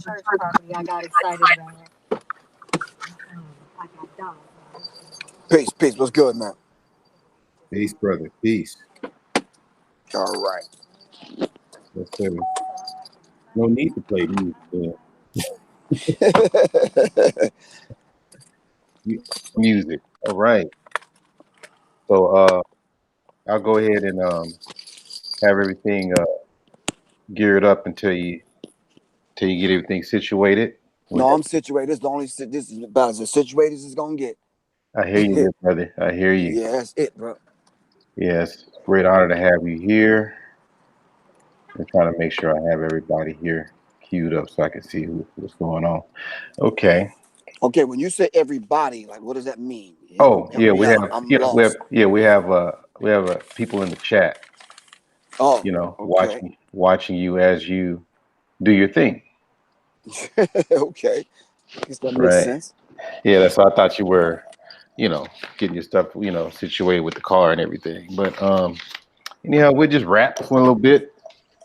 church property. I got excited about it. I got dogs. Peace, peace. What's good, man? Peace, brother. Peace. All right. Yes, sir. No need to play music. Music. All right. So I'll go ahead and have everything geared up until you get everything situated. No, I'm situated. This is about as situated as it's gonna get. I hear you, good brother. I hear you. Yeah, that's it, bro. Yes, great honor to have you here. I'm trying to make sure I have everybody here queued up so I can see what's going on. Okay. Okay, when you say everybody, like, what does that mean? Oh Help yeah, me out. I'm lost. we have people in the chat. Oh, You know, okay, watching you as you do your thing. okay. I guess that makes Right. sense. Yeah, that's why I thought you were, getting your stuff, situated with the car and everything. But anyhow, we'll just rap for a little bit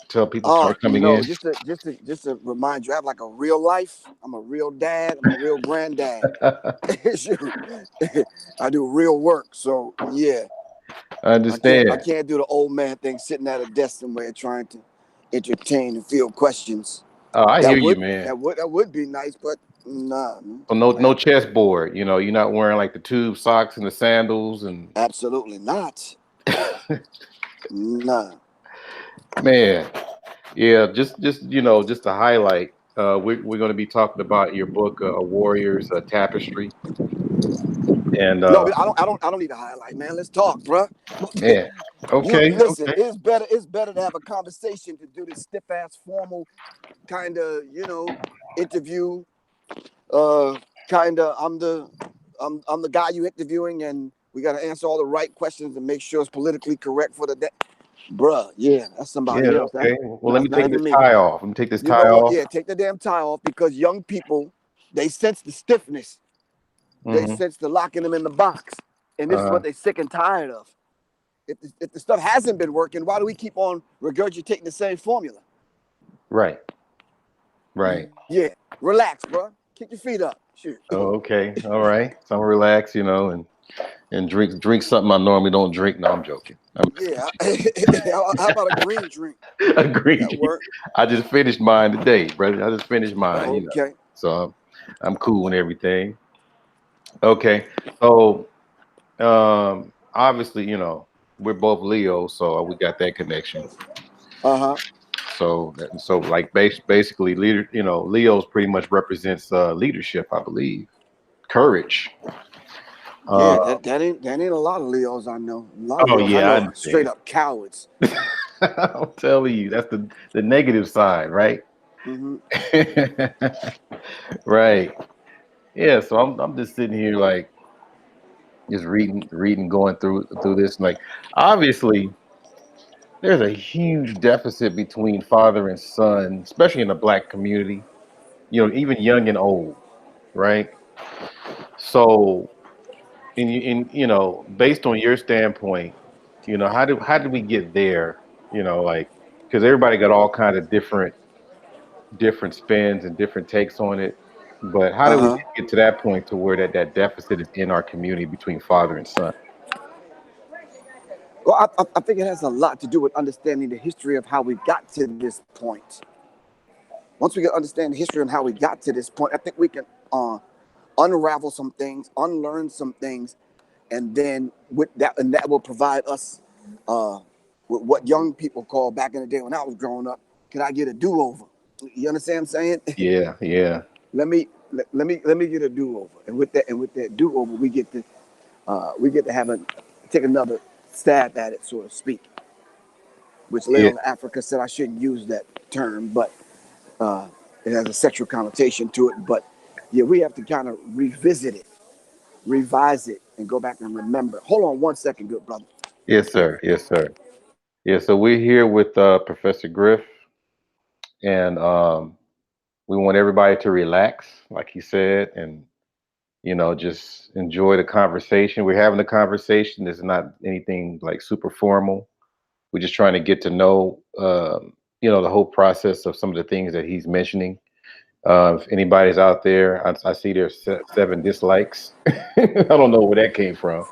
until people start coming in. Just to remind you, I have like a real life. I'm a real dad. I'm a real granddad. Shoot. I do real work. So yeah, I understand. I can't do the old man thing, sitting at a desk somewhere trying to entertain and field questions. Oh, I hear you, man. That would be nice, but nah. So no chessboard. You're not wearing like the tube socks and the sandals and. Absolutely not. Nah. Man, yeah, just to highlight, we're going to be talking about your book, A Warrior's Tapestry, and No, I don't need to highlight, man. Let's talk, bro. man, okay, Listen, okay. it's better to have a conversation to do this stiff ass formal kind of, interview. Kind of, I'm the guy you interviewing, and we got to answer all the right questions and make sure it's politically correct for the day. Bruh, yeah, that's somebody Yeah, else. okay. Well, let me That's not take this even me. tie off. Let me take this You tie know what? off. Yeah, take the damn tie off, because young people, they sense the stiffness. They Mm-hmm. sense the locking them in the box. And this is what they're sick and tired of. If the stuff hasn't been working, why do we keep on regurgitating the same formula? Right. Right. Yeah, relax, bro. Kick your feet up. Shoot. Oh, okay. All right. So I'm relax, and drink something I normally don't drink. No, I'm joking. Yeah. How about a green drink? Agreed. That work? I just finished mine today, brother. I just finished mine, Okay. So I'm cool and everything. Okay. So obviously, we're both Leo, so we got that connection. Uh-huh. So like basically leader, Leo's pretty much represents leadership, I believe. Courage. Yeah, that ain't a lot of Leos I know. A lot of Oh Leos I yeah, I know are straight understand. up cowards. I'm telling you, that's the negative side, right? Mm-hmm. Right. Yeah, so I'm just sitting here like just reading, going through this. Like obviously there's a huge deficit between father and son, especially in the black community, even young and old, right? So based on your standpoint, how did we get there? Like because everybody got all kind of different spins and different takes on it. But how do we Uh-huh. get to that point to where that deficit is in our community between father and son? Well, I think it has a lot to do with understanding the history of how we got to this point. Once we can understand the history and how we got to this point, I think we can unravel some things, unlearn some things, and then that will provide us with what young people call back in the day when I was growing up. Can I get a do-over? You understand what I'm saying? Yeah, yeah, let me get a do-over, and with that do-over, we get to take another stab at it, so to speak. Which yeah, later on Africa said I shouldn't use that term, but it has a sexual connotation to it. But yeah, we have to kind of revisit it, revise it, and go back and remember. Hold on one second, good brother. yes, sir, yes, sir. Yeah, so we're here with Professor Griff, and we want everybody to relax, like he said, and just enjoy the conversation. We're having a conversation. It's not anything like super formal. We're just trying to get to know, the whole process of some of the things that he's mentioning. If anybody's out there, I see there's 7 dislikes. I don't know where that came from,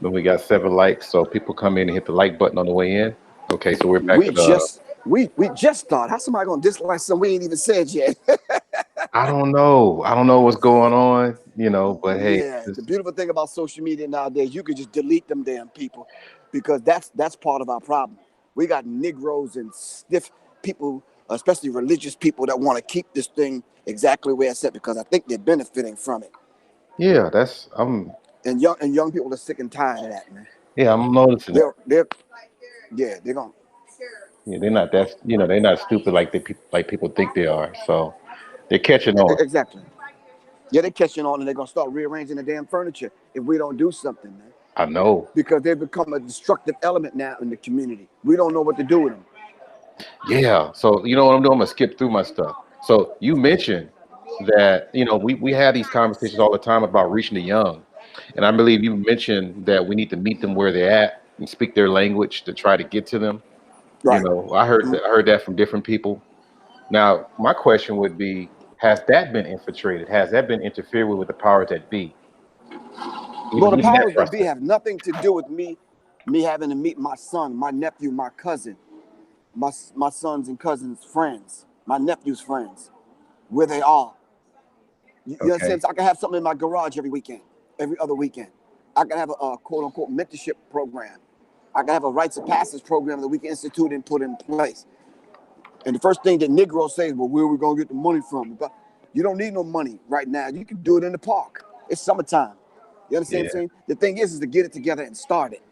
but we got 7 likes. So people come in and hit the like button on the way in. Okay, so we're back We at just we just started. How somebody gonna dislike something we ain't even said yet? I don't know. I don't know what's going on, but hey, Yeah, the beautiful thing about social media nowadays, you could just delete them damn people, because that's part of our problem. We got Negroes and stiff people, especially religious people, that want to keep this thing exactly where it's at, because I think they're benefiting from it. yeah, that's And young people are sick and tired of that, man. yeah, I'm noticing that. They're yeah, they're gonna Yeah, they're not they're not stupid like like people think they are. So they're catching on. exactly. Yeah, they're catching on, and they're gonna start rearranging the damn furniture if we don't do something, man. I know. Because they've become a destructive element now in the community. We don't know what to do with them. Yeah. So you know what I'm doing? I'm gonna skip through my stuff. So you mentioned that, we have these conversations all the time about reaching the young. And I believe you mentioned that we need to meet them where they're at and speak their language to try to get to them. Right. I heard that from different people. Now, my question would be, has that been infiltrated? Has that been interfered with the powers that be? Well, Even the even that powers that be process. have nothing to do with me having to meet my son, my nephew, my cousin, my sons and cousins' friends, my nephew's friends, where they are. You Okay. understand? So I can have something in my garage every weekend, every other weekend. I can have a quote unquote mentorship program. I can have a rites of passage program that we can institute and put in place. And the first thing that Negroes say is, well, where are we going to get the money from? But you don't need no money right now. You can do it in the park. It's summertime. You understand what I'm Yeah. saying? The thing is to get it together and start it.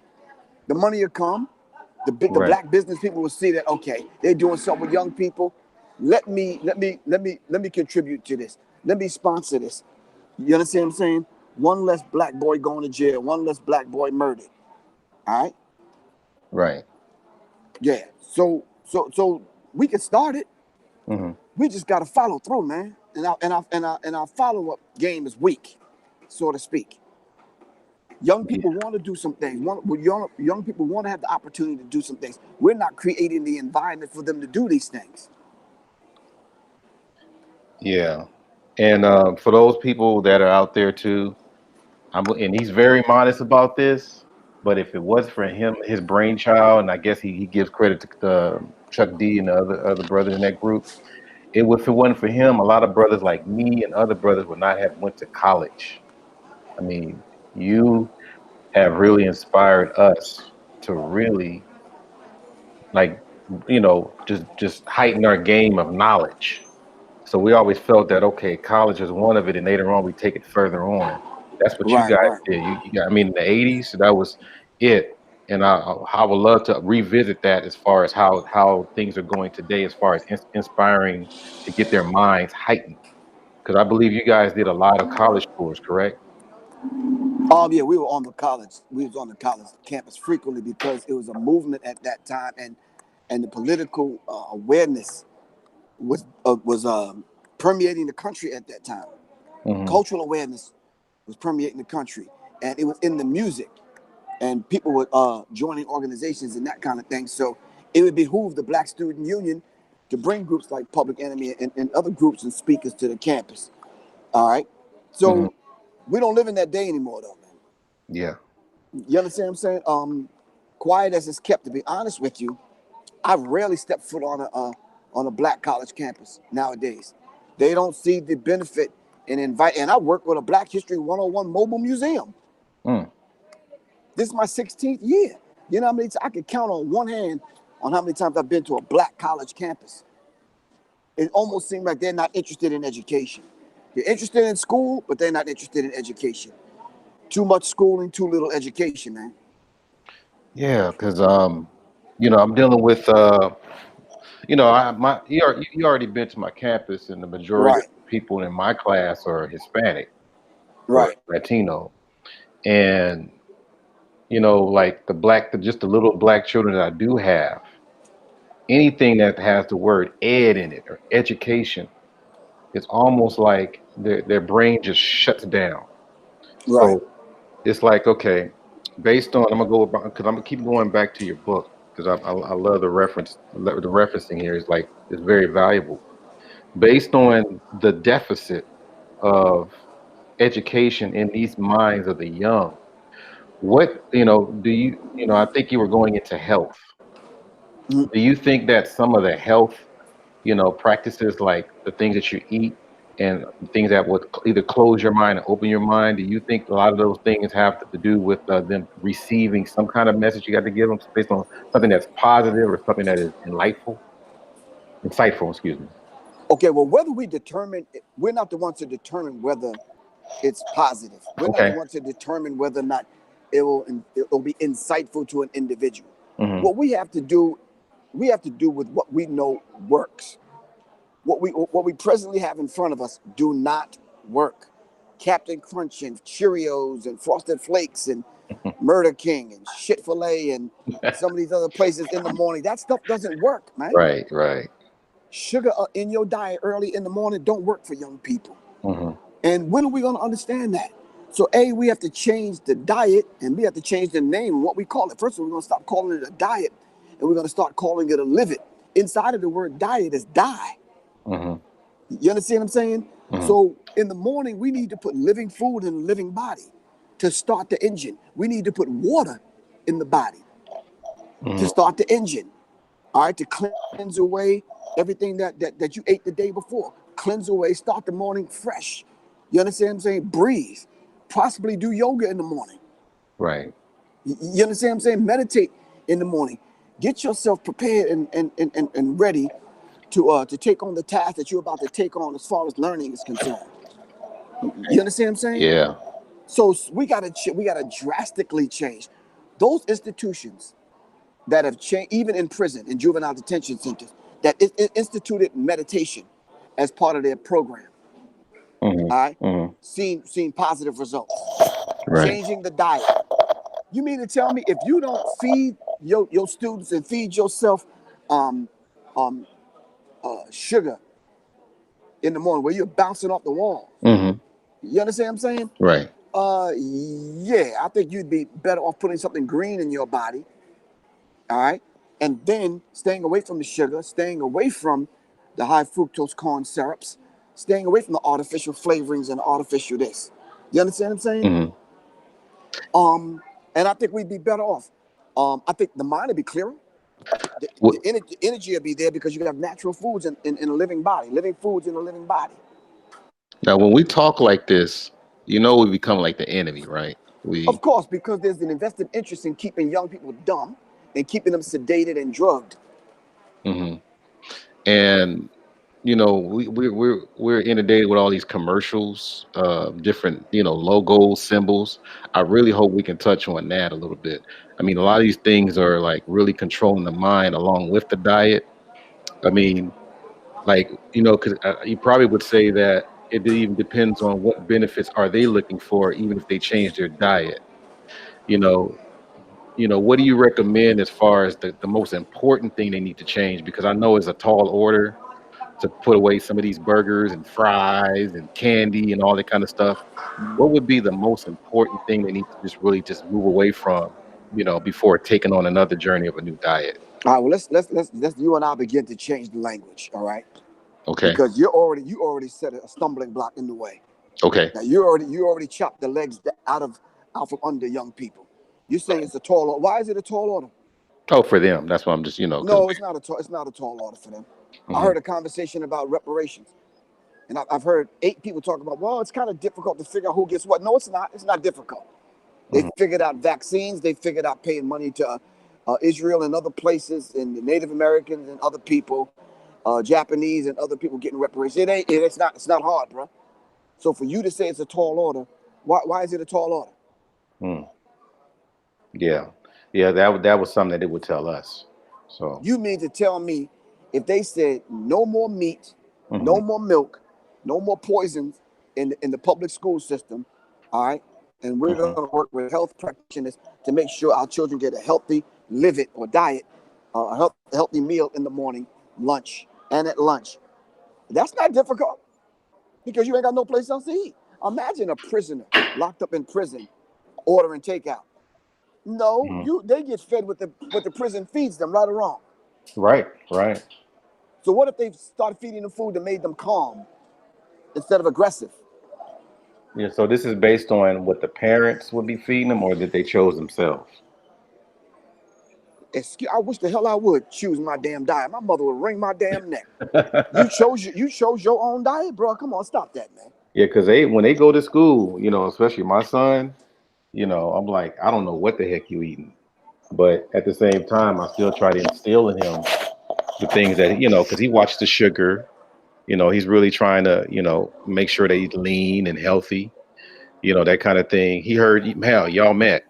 The money will come. The Right. black business people will see that, okay, they're doing something with young people. Let me contribute to this. Let me sponsor this. You understand what I'm saying? One less black boy going to jail, one less black boy murdered. All right? Right. Yeah. So we can start it. Hmm. We just got to follow through, man. And our follow-up game is weak, so to speak. Young Yeah. people want to do some things. Young people want to have the opportunity to do some things. We're not creating the environment for them to do these things. Yeah. And for those people that are out there too, and he's very modest about this. But if it was for him, his brainchild, and I guess he gives credit to Chuck D and the other brothers in that group. If it wasn't for him, a lot of brothers like me and other brothers would not have went to college. I mean, you have really inspired us to really, like, just heighten our game of knowledge. So we always felt that, okay, college is one of it, and later on we take it further on. That's what you Right, guys right. did. You got, I mean, in the '80s, that was it. And I would love to revisit that as far as how things are going today, as far as inspiring to get their minds heightened. Because I believe you guys did a lot of college tours, correct? Yeah, we was on the college campus frequently because it was a movement at that time, and the political awareness was permeating the country at that time. Hmm. Cultural awareness was permeating the country, and it was in the music, and people were joining organizations and that kind of thing. So it would behoove the Black Student Union to bring groups like Public Enemy and other groups and speakers to the campus. All right, Hmm. so we don't live in that day anymore, though, man. Yeah. You understand what I'm saying? Quiet as it's kept. To be honest with you, I rarely step foot on a black college campus nowadays. They don't see the benefit in invite. And I work with a Black History 101 mobile museum. Mm. This is my 16th year. You know how many? I can count on one hand on how many times I've been to a black college campus. It almost seems like they're not interested in education. They're interested in school, but they're not interested in education. Too much schooling, too little education, man. Yeah, because I'm dealing with you already been to my campus, and the majority of Right, people in my class are Hispanic or right, Latino, and like just the little black children that I do have, anything that has the word ed in it or education, it's almost like their brain just shuts down. right. So it's like, okay, based on, I'm gonna go about, because I'm gonna keep going back to your book, because I love the referencing here is like, it's very valuable. based on the deficit of education in these minds of the young, what, do you, I think you were going into health. Mhm. Do you think that some of the health, practices like the things that you eat and things that would either close your mind or open your mind, do you think a lot of those things have to do with them receiving some kind of message you got to give them based on something that's positive or something that is insightful, excuse me? Okay, well, whether we determine, we're not the ones to determine whether it's positive. We're not the Okay. ones to determine whether or not it will be insightful to an individual. Hmm. What we have to do with what we know works. What we presently have in front of us do not work. Captain Crunch and Cheerios and Frosted Flakes and Murder King and Chick-fil-A and some of these other places in the morning. That stuff doesn't work, man. Right, right. Sugar in your diet early in the morning don't work for young people. Hmm. And when are we going to understand that? So A, we have to change the diet, and we have to change the name and what we call it. First of all, we're going to stop calling it a diet, and we're going to start calling it a live it. Inside of the word diet is die. Hmm. You understand what I'm saying? Hmm. So in the morning, we need to put living food in a living body to start the engine. We need to put water in the body to Hmm. start the engine. All right, to cleanse away everything that you ate the day before. Cleanse away, start the morning fresh. You understand what I'm saying? Breathe. Possibly do yoga in the morning. Right. You understand what I'm saying? Meditate in the morning. Get yourself prepared and ready to take on the task that you're about to take on as far as learning is concerned. You understand what I'm saying? Yeah. So we gotta drastically change those institutions that have changed, even in prison, in juvenile detention centers, that instituted meditation as part of their program. Hmm. All right, Hmm. seen positive results. Right. Changing the diet. You mean to tell me if you don't feed your students and feed yourself um, um, sugar in the morning, where you're bouncing off the wall? Hmm. You understand what I'm saying? Right. Yeah, I think you'd be better off putting something green in your body. All right, and then staying away from the sugar, staying away from the high fructose corn syrups, staying away from the artificial flavorings and artificial this. You understand what I'm saying? Hmm. And I think we'd be better off. I think the mind would be clearer. The energy will be there because you have natural foods in a living body, living foods in a living body. Now, when we talk like this, we become like the enemy, right? Of We, course, because there's an invested interest in keeping young people dumb and keeping them sedated and drugged. hmm and we're inundated with all these commercials, different logos, symbols. I really hope we can touch on that a little bit. I mean, a lot of these things are like really controlling the mind along with the diet. I mean, like because you probably would say that it even depends on what benefits are they looking for, even if they change their diet. You know, what do you recommend as far as the most important thing they need to change? Because I know it's a tall order to put away some of these burgers and fries and candy and all that kind of stuff. What would be the most important thing they need to just really just move away from, before taking on another journey of a new diet? All right, well let's you and I begin to change the language. All right, Okay. because you already set a stumbling block in the way. Okay. Now you already chopped the legs out from under young people. You're saying it's a tall order. Why is it a tall order? Oh, for them. That's why I'm just, because. No, it's not a tall order for them. I Hmm. heard a conversation about reparations, and I've heard 8 people talk about, well, it's kind of difficult to figure out who gets what. No, it's not. It's not difficult. They Hmm. figured out vaccines. They figured out paying money to Israel and other places, and the Native Americans and other people, Japanese and other people getting reparations. It's not hard, bro. So for you to say it's a tall order, why is it a tall order? Hmm. Yeah. Yeah. That was something that they would tell us. So. You mean to tell me if they said no more meat, Hmm. no more milk, no more poisons in the public school system, all right, and we're Hmm. going to work with health practitioners to make sure our children get a healthy live it or diet, a healthy meal in the morning, lunch, and at lunch. That's not difficult because you ain't got no place else to eat. Imagine a prisoner locked up in prison ordering takeout. No, Hmm. they get fed what the prison feeds them, right or wrong. Right. Right. So what if they started feeding them food that made them calm instead of aggressive? Yeah, so this is based on what the parents would be feeding them or that they chose themselves. I wish the hell I would choose my damn diet. My mother would wring my damn neck. You chose your own diet, bro. Come on, stop that, man. Yeah, because when they go to school, especially my son, I'm like, I don't know what the heck you eating. But at the same time, I still try to instill in him the things that, because he watched the sugar, he's really trying to, make sure that he's lean and healthy, that kind of thing. He heard, hell, y'all met.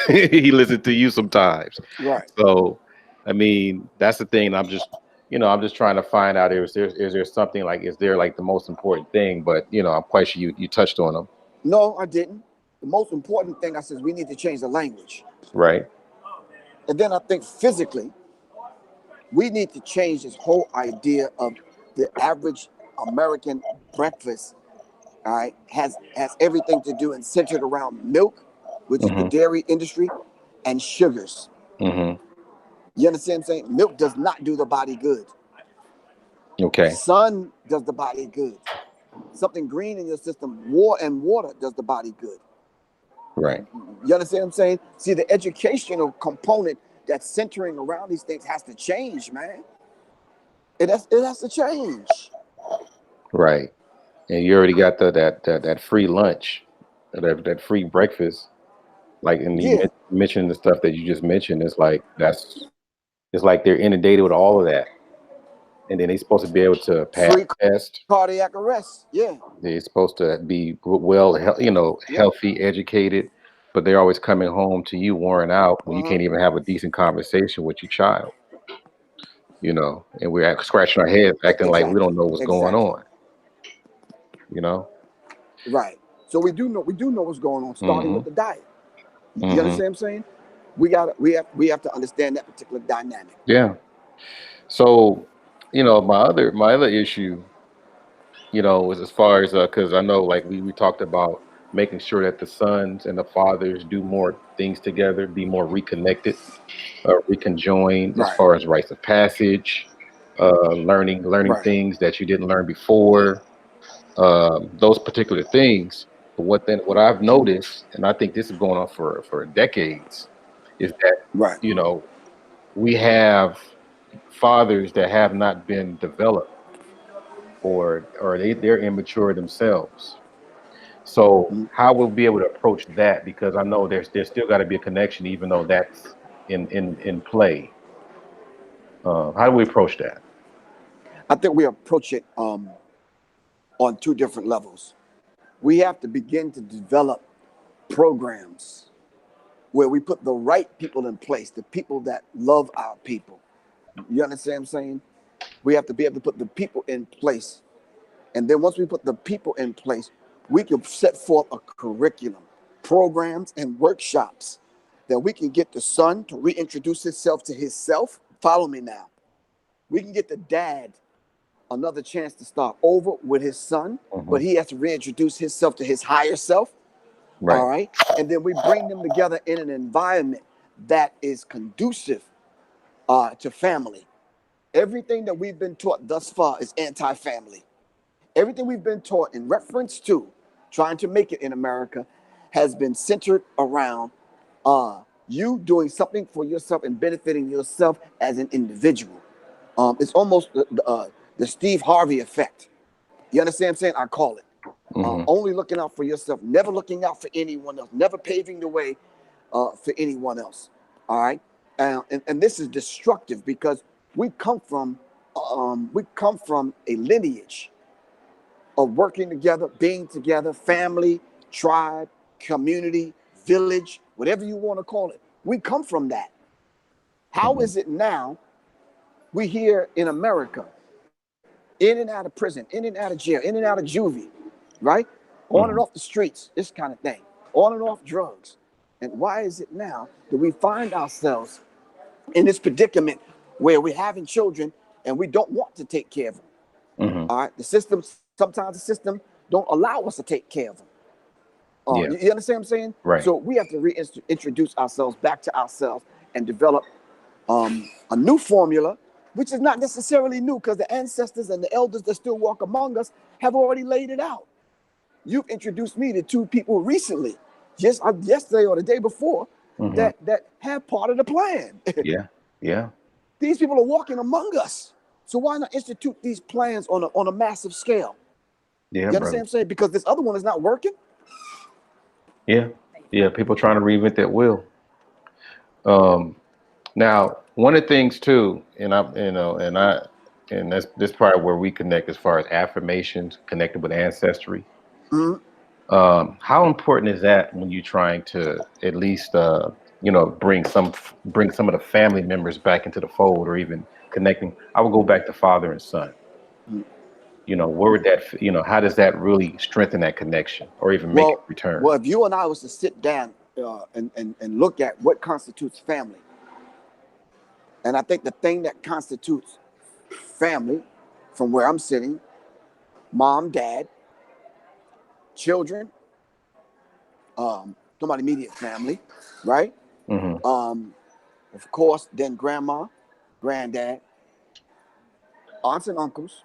He listened to you sometimes. Right. So, I mean, that's the thing. I'm just trying to find out is there something like, is there like the most important thing? But, I'm quite sure you touched on them. No, I didn't. The most important thing I said is we need to change the language. Right. And then I think physically, we need to change this whole idea of the average American breakfast. All right, has everything to do and centered around milk, which is the Mm-hmm. dairy industry, and sugars. Mm-hmm. You understand what I'm saying? Milk does not do the body good. Okay. Sun does the body good. Something green in your system, water does the body good. Right. You understand what I'm saying? See, the educational component that's centering around these things has to change, man. It has to change. Right. And you already got that free lunch, that free breakfast. Like, and you Yeah. mentioned the stuff that you just mentioned. It's like they're inundated with all of that, and then they're supposed to be able to pass Free the test. cardiac arrest. Yeah. They're supposed to be well, Yep. healthy, educated, but they're always coming home to you worn out when you Uh-huh. can't even have a decent conversation with your child. And we're scratching our heads, acting like we Exactly. don't know what's going Exactly. on. You know. Right. So we do know what's going on, starting Mm-hmm. with the diet. You Mm-hmm. understand what I'm saying? We have to understand that particular dynamic. Yeah. So, my other issue, was as far as because I know like we talked about making sure that the sons and the fathers do more things together, be more reconnected, reconjoined as Right. far as rites of passage, learning Right. things that you didn't learn before, those particular things. But what I've noticed, and I think this is going on for decades, is that Right. you know we have fathers that have not been developed or they're immature themselves. So Mhm. how we'll be able to approach that, because I know there's still got to be a connection, even though that's in play. How do we approach that? I think we approach it on two different levels. We have to begin to develop programs where we put the right people in place, the people that love our people. You understand what I'm saying? We have to be able to put the people in place. And then once we put the people in place, we can set forth a curriculum, programs, and workshops that we can get the son to reintroduce himself to himself. Follow me now. We can get the dad another chance to start over with his son, Hmm. but he has to reintroduce himself to his higher self. All Right. right. And then we bring them together in an environment that is conducive to family. Everything that we've been taught thus far is anti family. Everything we've been taught in reference to trying to make it in America has been centered around you doing something for yourself and benefiting yourself as an individual. It's almost the Steve Harvey effect. You understand what I'm saying? I call it. Hmm. Only looking out for yourself, never looking out for anyone else, never paving the way for anyone else. All right, and this is destructive because we come from a lineage of working together, being together, family, tribe, community, village, whatever you want to call it. We come from that. How Hmm. is it now we here in America, in and out of prison, in and out of jail, in and out of juvie, right? On and Hmm. off the streets, this kind of thing, on and off drugs. And why is it now that we find ourselves in this predicament where we're having children and we don't want to take care of them? Hmm. All right, sometimes the system don't allow us to take care of them. Yeah. You understand what I'm saying? Right. So we have to reintroduce ourselves back to ourselves and develop a new formula which is not necessarily new because the ancestors and the elders that still walk among us have already laid it out. You've introduced me to two people recently, just yesterday or the day before, that have part of the plan. Yeah. These people are walking among us. So why not institute these plans on a massive scale? Yeah, you understand what I'm saying? Because this other one is not working. Yeah. People trying to reinvent that wheel. Now, one of the things too, and that's probably where we connect as far as affirmations connected with ancestry. Mhm. How important is that when you're trying to at least bring some of the family members back into the fold, or even connecting? I would go back to father and son. Where would that, how does that really strengthen that connection, or even make it return? Well, if you and I was to sit down and look at what constitutes family, and I think the thing that constitutes family, from where I'm sitting, mom, dad, children, talking about immediate family, right? Of course, then grandma, granddad, aunts and uncles,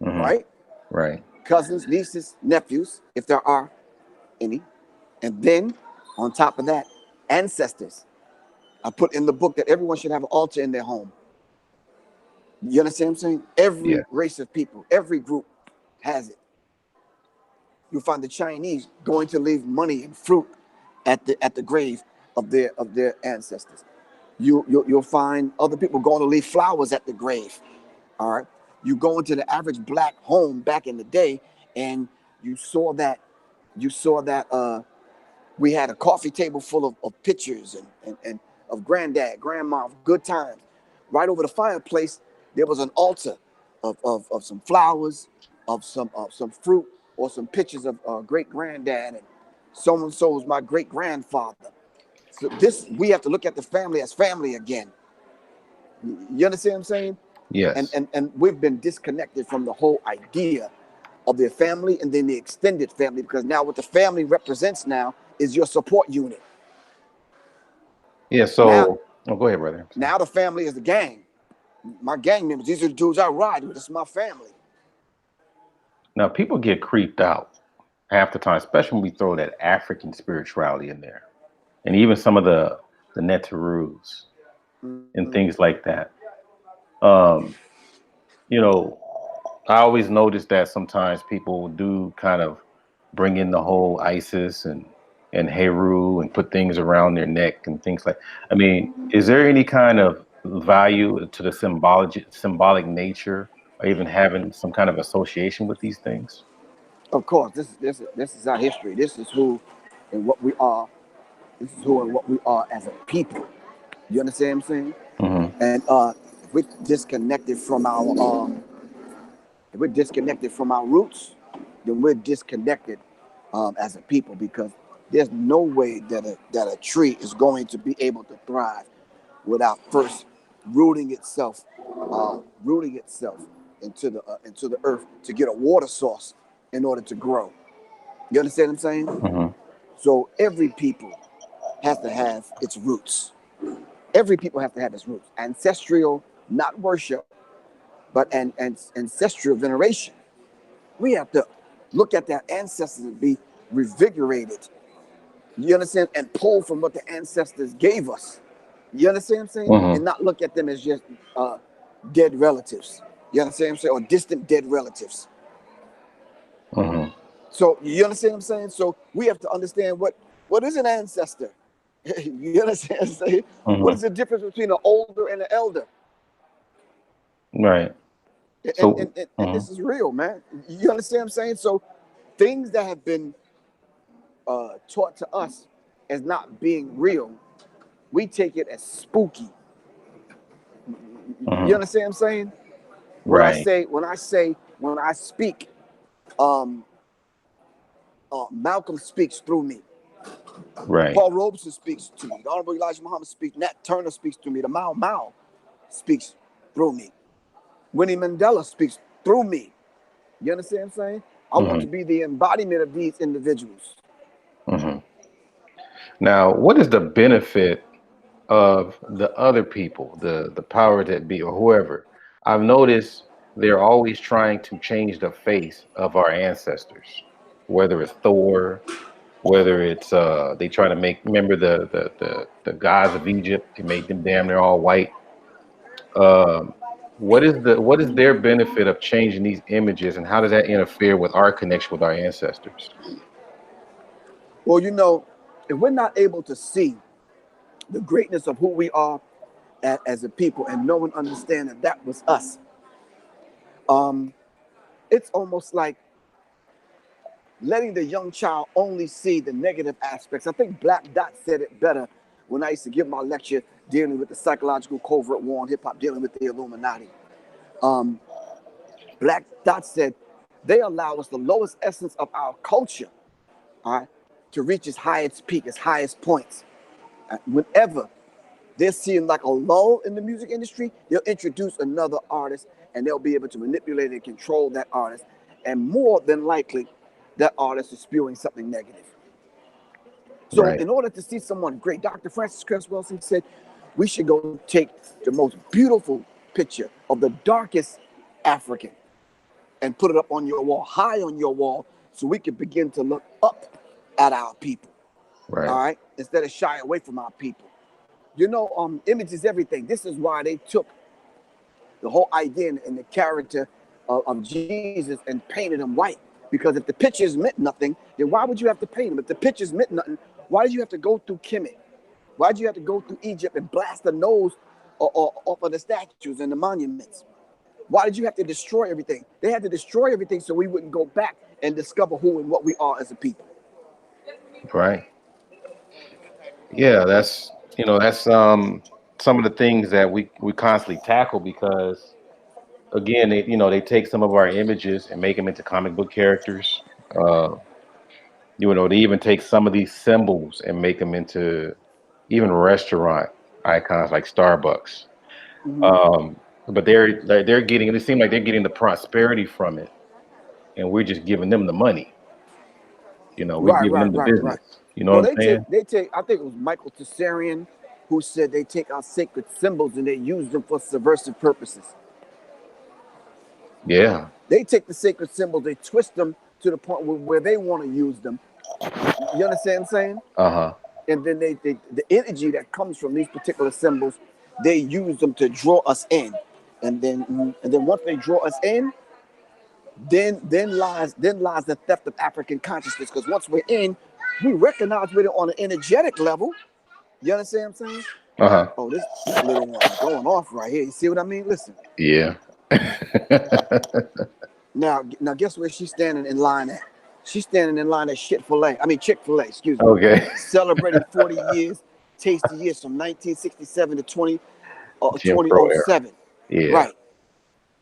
right? Right. Cousins, nieces, nephews, if there are any. And then on top of that, ancestors. I put in the book that everyone should have an altar in their home. You understand what I'm saying? Every race of people, every group has it. You'll find the Chinese going to leave money and fruit at the grave of their ancestors. You'll find other people going to leave flowers at the grave. All right. You go into the average black home back in the day, and you saw that we had a coffee table full of pictures and of granddad, grandma, of good times. Right over the fireplace, there was an altar of some flowers, of some fruit, or some pictures of great granddad, and so and so was my great grandfather. So we have to look at the family as family again. You understand what I'm saying? Yes. And we've been disconnected from the whole idea of their family and then the extended family, because now what the family represents now is your support unit. Yeah. So, go ahead, brother. Now the family is the gang. My gang members, these are the dudes I ride with. This is my family. Now, people get creeped out half the time, especially when we throw that African spirituality in there, and even some of the Netarus and things like that. You know, I always notice that sometimes people do kind of bring in the whole ISIS and Heru and put things around their neck and things like. I mean, is there any kind of value to the symbolic nature, or even having some kind of association with these things? Of course, this is our history. This is who and what we are. This is who and what we are as a people. You understand what I'm saying? And if we're disconnected from our roots, then we're disconnected as a people, because there's no way that a tree is going to be able to thrive without first rooting itself into the earth to get a water source in order to grow. You understand what I'm saying? So every people has to have its roots. Every people have to have its roots. Ancestral, not worship, but and ancestral veneration. We have to look at their ancestors and be revigorated. You understand? And pull from what the ancestors gave us. You understand what I'm saying? And not look at them as just dead relatives. You understand what I'm saying? Or distant dead relatives. So you understand what I'm saying? So we have to understand what is an ancestor. You understand what I'm saying? What is the difference between an older and an elder? Right. And this is real, man. You understand what I'm saying? So things that have been taught to us as not being real, we take it as spooky. You understand what I'm saying? Right. When I speak, Malcolm speaks through me. Right. Paul Robeson speaks to me. The Honorable Elijah Muhammad speaks. Nat Turner speaks to me. The Mao Mao speaks through me. Winnie Mandela speaks through me. You understand what I'm saying? I want to be the embodiment of these individuals. Now, what is the benefit of the other people, the power that be or whoever, I've noticed they're always trying to change the face of our ancestors, whether it's Thor, whether it's they try to make remember the gods of Egypt, they made them damn near all white. Um, what is their benefit of changing these images, and how does that interfere with our connection with our ancestors? Well, if we're not able to see the greatness of who we are as a people and know and understand that that was us, um, it's almost like letting the young child only see the negative aspects. I think Black Dot said it better when I used to give my lecture dealing with the psychological covert war in hip hop, dealing with the Illuminati. Um, Black Dot said they allow us the lowest essence of our culture, all right, to reach its highest peak, its highest points. Whenever they're seeing like a lull in the music industry, they'll introduce another artist and they'll be able to manipulate and control that artist. And more than likely, that artist is spewing something negative. So Right, in order to see someone great, Dr. Francis Cresswell said, we should go take the most beautiful picture of the darkest African and put it up on your wall, high on your wall, so we can begin to look up at our people, all right, right, instead of shy away from our people. Image is everything. This is why they took the whole idea and the character of Jesus and painted him white. Because if the pictures meant nothing, then why would you have to paint him? If the pictures meant nothing, why did you have to go through Kemet? Why did you have to go through Egypt and blast the nose off of the statues and the monuments? Why did you have to destroy everything? They had to destroy everything so we wouldn't go back and discover who and what we are as a people. right. Yeah, that's that's some of the things that we constantly tackle because again, they take some of our images and make them into comic book characters. Uh, they even take some of these symbols and make them into even restaurant icons like Starbucks. Mm-hmm. But they're getting it seems like they're getting the prosperity from it, and we're just giving them the money. We're Right, giving right, them the right, right. business. You know Well, what I'm saying? they take. I think it was Michael Tessarian who said they take our sacred symbols and they use them for subversive purposes. Yeah. They take the sacred symbols, they twist them to the point where they want to use them. You understand what I'm saying? Uh huh. And then the energy that comes from these particular symbols, they use them to draw us in. And then once they draw us in, then lies the theft of African consciousness. Because once we're in, we recognize we're on an energetic level. You understand what I'm saying? Uh huh. Oh, this little one's going off right here. You see what I mean? Listen. Yeah. Now, guess where she's standing in line at? She's standing in line at Chick-fil-A. Chick-fil-A, excuse me. Okay. Celebrating 40 years, tasty years from 1967 to Jim Crow era. 2007. Yeah. Right.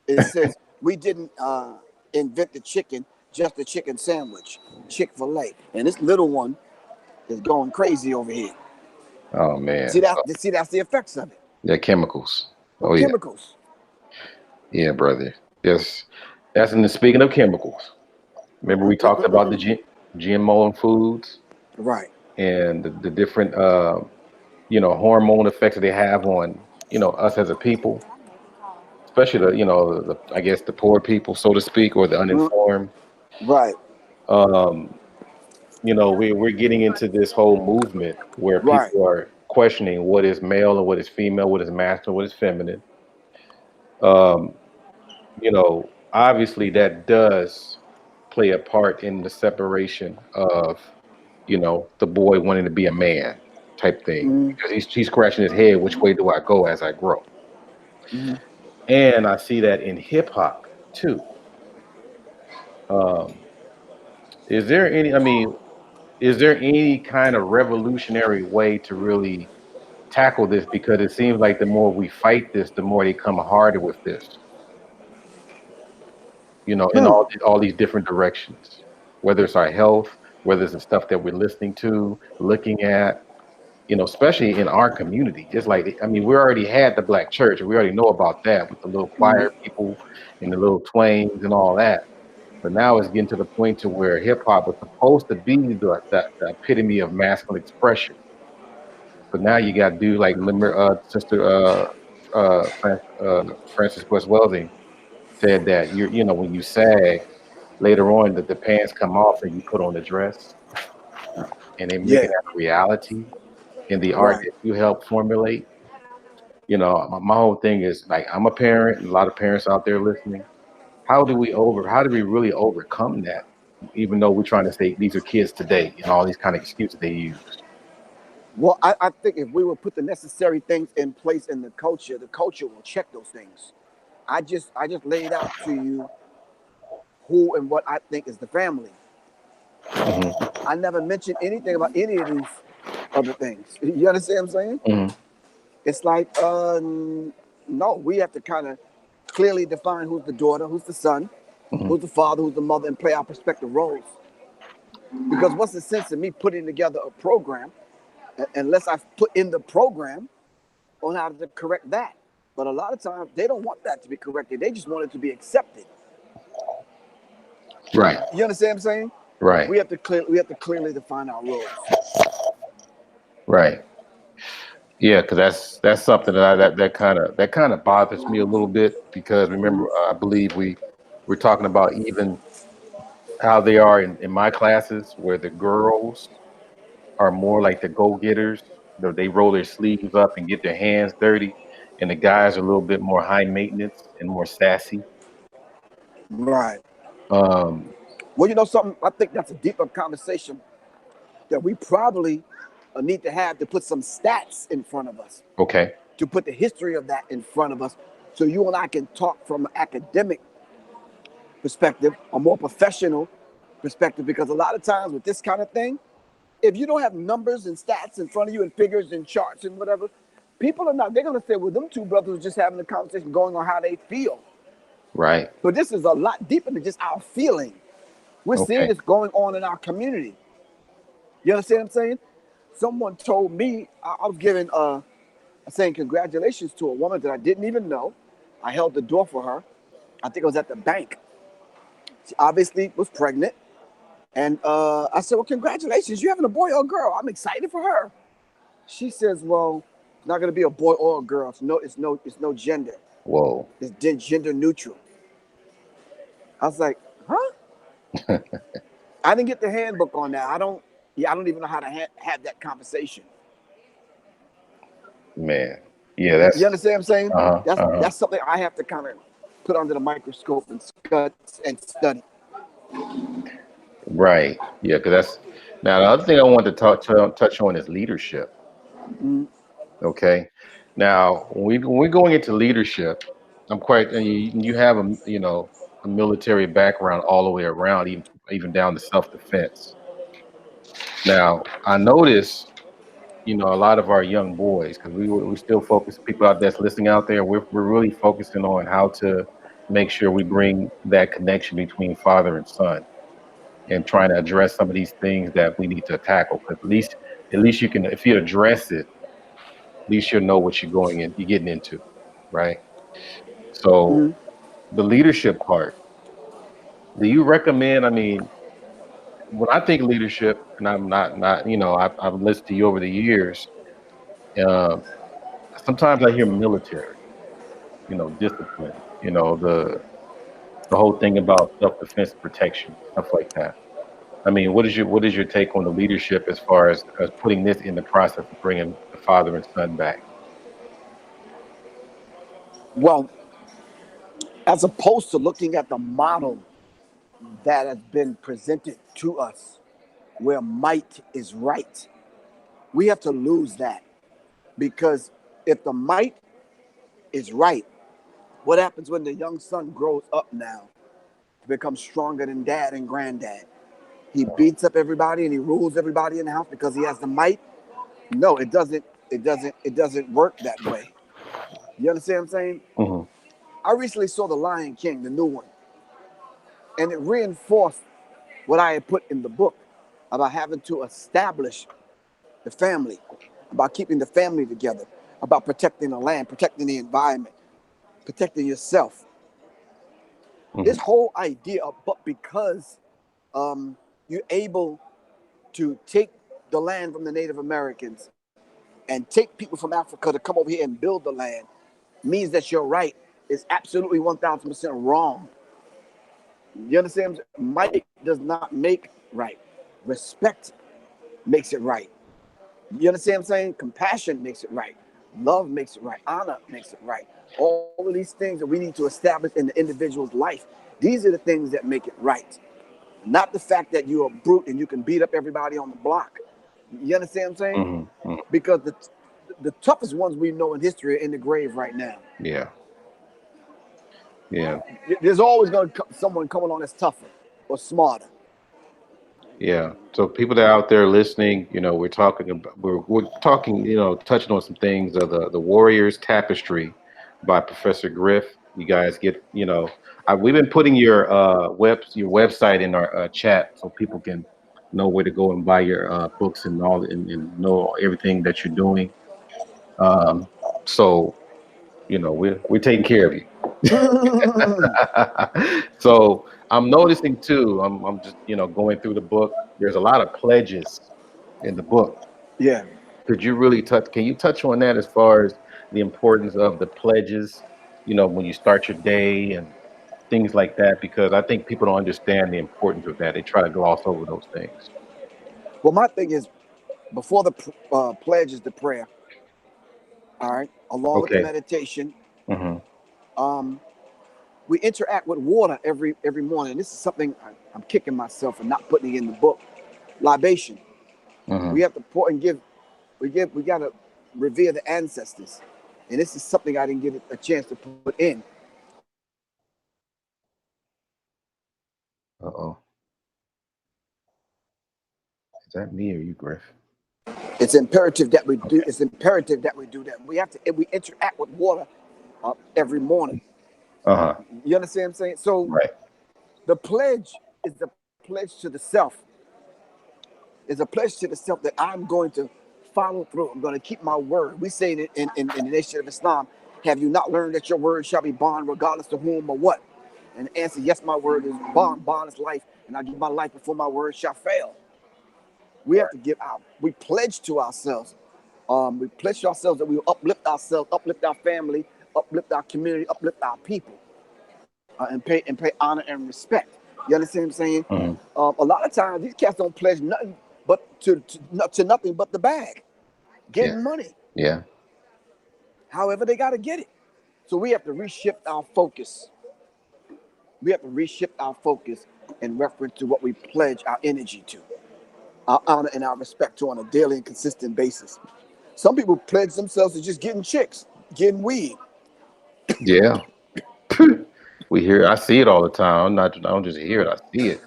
It says, we didn't invent the chicken, just a chicken sandwich. Chick-fil-A. And this little one is going crazy over here. Oh man. That's the effects of it. Yeah, chemicals. Well, Oh yeah. chemicals. Yeah, brother. Yes. That's in the speaking of chemicals. Remember we talked about the GMO in foods Right. and the different hormone effects that they have on us as a people, especially the I guess the poor people, so to speak, or the uninformed. Right. Um, we're getting into this whole movement where Right. people are questioning what is male and what is female, what is masculine, what is feminine. Um, Obviously that does play a part in the separation of, the boy wanting to be a man type thing Mm-hmm. because he's scratching his head, which way do I go as I grow? Mm-hmm. And I see that in hip hop too. Um, is there any? I mean, is there any kind of revolutionary way to really tackle this? Because it seems like the more we fight this, the more they come harder with this. In Hmm. all these different directions, whether it's our health, whether it's the stuff that we're listening to, looking at, especially in our community. It's like, I mean, we already had the black church, and we already know about that with the little choir people and the little twains and all that. But now it's getting to the point to where hip hop was supposed to be the epitome of masculine expression. But now you got to do like remember Sister Francis West Welding said that you know when you sag later on that the pants come off and you put on the dress and they're making Yeah, that a reality in the art right. that you help formulate. You know, my whole thing is like I'm a parent and a lot of parents out there listening. How do we really overcome that? Even though we're trying to say these are kids today and all these kind of excuses they use. Well, I think if we will put the necessary things in place in the culture will check those things. I just laid out to you who and what I think is the family. Hmm. I never mentioned anything about any of these other things. You understand what I'm saying? Hmm. It's like, no, we have to kind of clearly define who's the daughter, who's the son, Hmm. who's the father, who's the mother, and play our respective roles. Because what's the sense of me putting together a program unless I put in the program on how to correct that? But a lot of times they don't want that to be corrected. They just want it to be accepted. Right. You understand what I'm saying? Right. We have to clearly define our roles. Right. Yeah, because that's something that that kind of bothers me a little bit because remember I believe we're talking about even how they are in my classes where the girls are more like the go-getters. They roll their sleeves up and get their hands dirty, and the guys are a little bit more high maintenance and more sassy. Right. Um, Well, you know something? I think that's a deeper conversation that we probably need to have to put some stats in front of us, okay. to put the history of that in front of us, so you and I can talk from an academic perspective, a more professional perspective. Because a lot of times with this kind of thing, if you don't have numbers and stats in front of you and figures and charts and whatever, people are not, they're going to say, well, them two brothers are just having a conversation going on how they feel. Right. But this is a lot deeper than just our feeling. We're seeing Okay. this going on in our community. You understand what I'm saying? Someone told me, I was giving, saying congratulations to a woman that I didn't even know. I held the door for her. I think it was at the bank. She obviously was pregnant. And I said, well, congratulations. You having a boy or a girl? I'm excited for her. She says, well, it's not going to be a boy or a girl. It's no gender. Whoa. It's gender neutral. I was like, huh? I didn't get the handbook on that. I don't even know how to have that conversation. Man. Yeah, You that's understand what I'm saying? uh-huh. Uh-huh. That's something I have to kind of put under the microscope and study. Right. Yeah, because that's now the other thing I want to touch on is leadership. Mm, Okay. Now, when we're going into leadership, I'm quite and you have a a military background all the way around, even down to self-defense. Now, I notice, a lot of our young boys, because we still focus people out that's listening out there, we're really focusing on how to make sure we bring that connection between father and son and trying to address some of these things that we need to tackle. Because at least you can, if you address it, at least you'll know what you're getting into, right? So mm. the leadership part, do you recommend? I mean, when I think leadership, and I'm not I've listened to you over the years. Uh, Sometimes I hear military, discipline, the whole thing about self defense protection, stuff like that. I mean, what is your take on the leadership as far as putting this in the process of bringing the father and son back? Well, as opposed to looking at the model that has been presented to us, where might is right, we have to lose that. Because if the might is right, what happens when the young son grows up now to become stronger than dad and granddad? He beats up everybody and he rules everybody in the house because he has the might. No, it doesn't. It doesn't work that way. You understand what I'm saying? Hmm. I recently saw The Lion King, the new one, and it reinforced what I had put in the book about having to establish the family, about keeping the family together, about protecting the land, protecting the environment, protecting yourself. This Hmm. whole idea of, but because you're able to take the land from the Native Americans and take people from Africa to come over here and build the land means that you're right is absolutely 1,000% wrong. You understand? Might does not make right. Respect makes it right. You understand what I'm saying? Compassion makes it right. Love makes it right. Honor makes it right. All of these things that we need to establish in the individual's life, these are the things that make it right. Not the fact that you're a brute and you can beat up everybody on the block. You understand what I'm saying? Mm-hmm. Mm-hmm. Because the toughest ones we know in history are in the grave right now. Yeah. Yeah. There's always going to someone coming on that's tougher or smarter. Yeah. So people that are out there listening, we're talking about we're talking, touching on some things of the Warriors Tapestry by Professor Griff. You guys get, we've been putting your website in our chat so people can know where to go and buy your books and all and know everything that you're doing. So we're taking care of you. So I'm noticing too. I'm just going through the book. There's a lot of pledges in the book. Yeah. Could you really touch? Can you touch on that as far as the importance of the pledges? When you start your day and things like that, because I think people don't understand the importance of that. They try to gloss over those things. Well, my thing is before the pledge is the prayer. All right. Along with the Okay. meditation, Mm-hmm. we interact with water every morning. This is something I'm kicking myself for not putting it in the book. Libation. Mm-hmm. We have to pour and give. We got to revere the ancestors, and this is something I didn't get a chance to put in. Uh-oh. Is that me or you, Griff? It's imperative that we do. It's imperative that we do that. We have to. We interact with water every morning. Uh-huh. You understand what I'm saying? So Right. the pledge is the pledge to the self. Is a pledge to the self that I'm going to follow through. I'm going to keep my word. We say it in the nation of Islam. Have you not learned that your word shall be bond regardless to whom or what? And the answer, yes, my word is bond. Bond is life, and I give my life before my word shall fail. We have to give out. We pledge to ourselves. We pledge to ourselves that we will uplift ourselves, uplift our family, uplift our community, uplift our people, and pay honor and respect. You understand what I'm saying? Mm-hmm. A lot of times these cats don't pledge nothing but to nothing but the bag, getting money. Yeah. However, they got to get it. So we have to reshift our focus. We have to reshift our focus in reference to what we pledge our energy to, our honor and our respect to on a daily and consistent basis. Some people pledge themselves to just getting chicks, getting weed. Yeah. I see it all the time. I don't just hear it, I see it.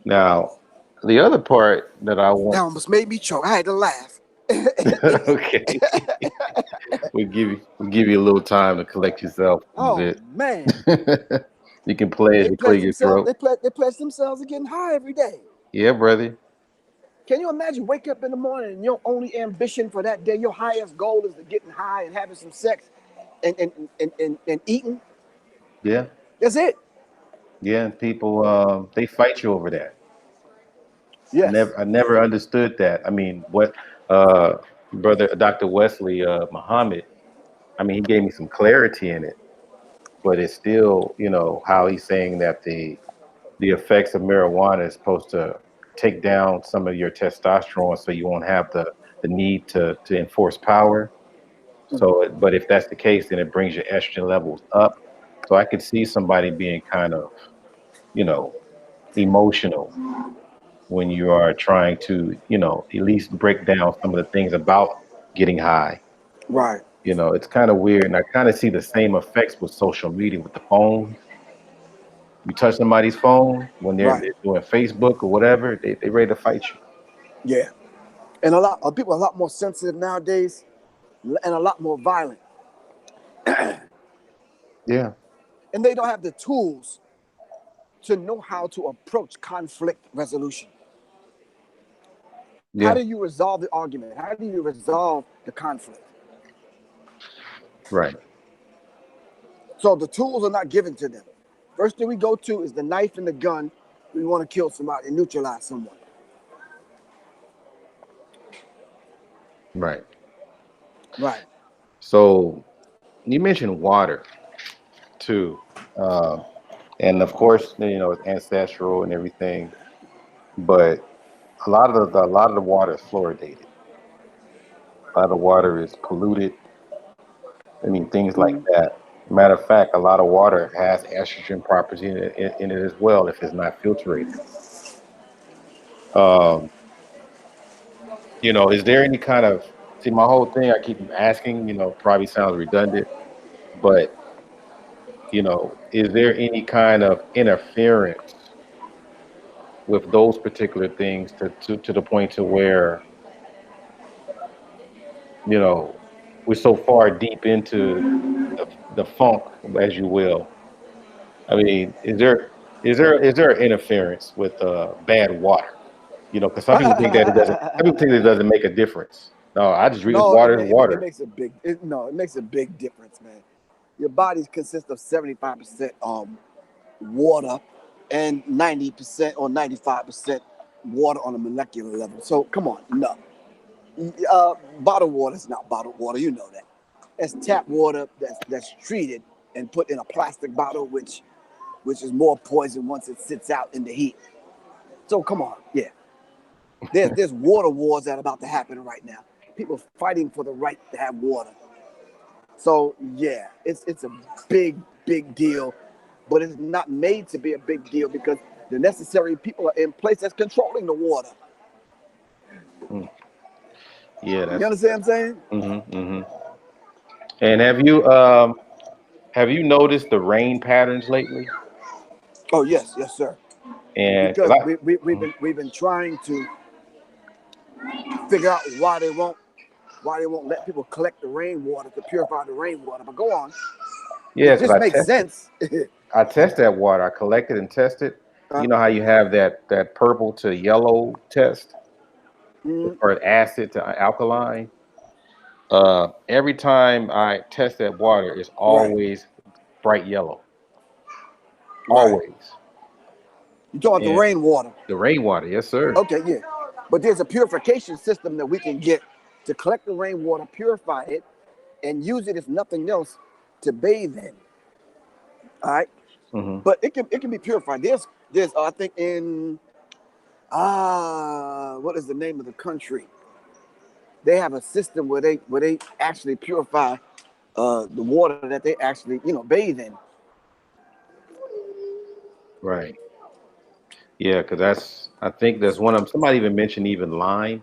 Now, the other part that I That want, almost made me choke. I had to laugh. okay, we give you a little time to collect yourself a Oh bit. man, You can play as they you clear pledge your themselves. throat. They pledge themselves to getting high every day. Yeah, brother. Can you imagine wake up in the morning and your only ambition for that day, your highest goal is to getting high and having some sex and eating? Yeah, That's it. yeah. And people, they fight you over that. Yes. I never understood that. I mean, what, uh, brother, Dr. Wesley Muhammad. I mean, he gave me some clarity in it, but it's still, how he's saying that the effects of marijuana is supposed to take down some of your testosterone so you won't have the need to enforce power. So, but if that's the case, then it brings your estrogen levels up. So I could see somebody being kind of, you know, emotional when you are trying to, at least break down some of the things about getting high. Right. It's kind of weird. And I kind of see the same effects with social media, with the phones. You touch somebody's phone when they're Right. doing Facebook or whatever, they ready to fight you. Yeah. And a lot of people are a lot more sensitive nowadays and a lot more violent. Yeah. And they don't have the tools to know how to approach conflict resolution. How Yeah. do you resolve the argument? How do you resolve the conflict? Right. So the tools are not given to them. First thing we go to is the knife and the gun. We want to kill somebody and neutralize someone. Right. Right. So you mentioned water too, um, and of course, it's ancestral and everything. But a lot of the water is fluoridated. A lot of the water is polluted. I mean, things like Mhm. that. Matter of fact, a lot of water has estrogen property in it as well if it's not filtrated. Um, is there any kind of see my whole thing? I keep asking. Probably sounds redundant, but is there any kind of interference with those particular things to the point to where you know we're so far deep into the funk, as you will? I mean, is there interference with bad water? Because some people think that it doesn't. Some people think that it doesn't make a difference. No, I just read No, water is it water. makes a big no, it makes a big difference, man. Your body consists of 75% water and 90% or 95% water on a molecular level. So come on, no. Bottled water is not bottled water. You know that. That's tap water that's treated and put in a plastic bottle, which is more poison once it sits out in the heat. So come on, yeah. There's water wars that are about to happen right now. People fighting for the right to have water. So yeah, it's a big deal, but it's not made to be a big deal because the necessary people are in place that's controlling the water. Hmm. Yeah, You that's. understand what I'm saying? Hmm. And have you noticed the rain patterns lately? Oh yes, yes sir. And Because 'cause we've been trying to figure out why they won't let people collect the rainwater to purify the rainwater. But go on, yeah, it because just makes sense. I test that water. I collect it and test it. uh, You know how you have that purple to yellow test mm, or acid to alkaline. Every time I test that water, it's right, always bright yellow. right. Always. You talking about the And rainwater? the rainwater, yes, sir. Okay, yeah. But there's a purification system that we can get to collect the rainwater, purify it, and use it if nothing else to bathe in. All right, Hmm. but it can be purified. There's I think in what is the name of the country? They have a system where they actually purify the water that they actually bathe in. Right. Yeah, because I think there's one of them. Somebody even mentioned even lime.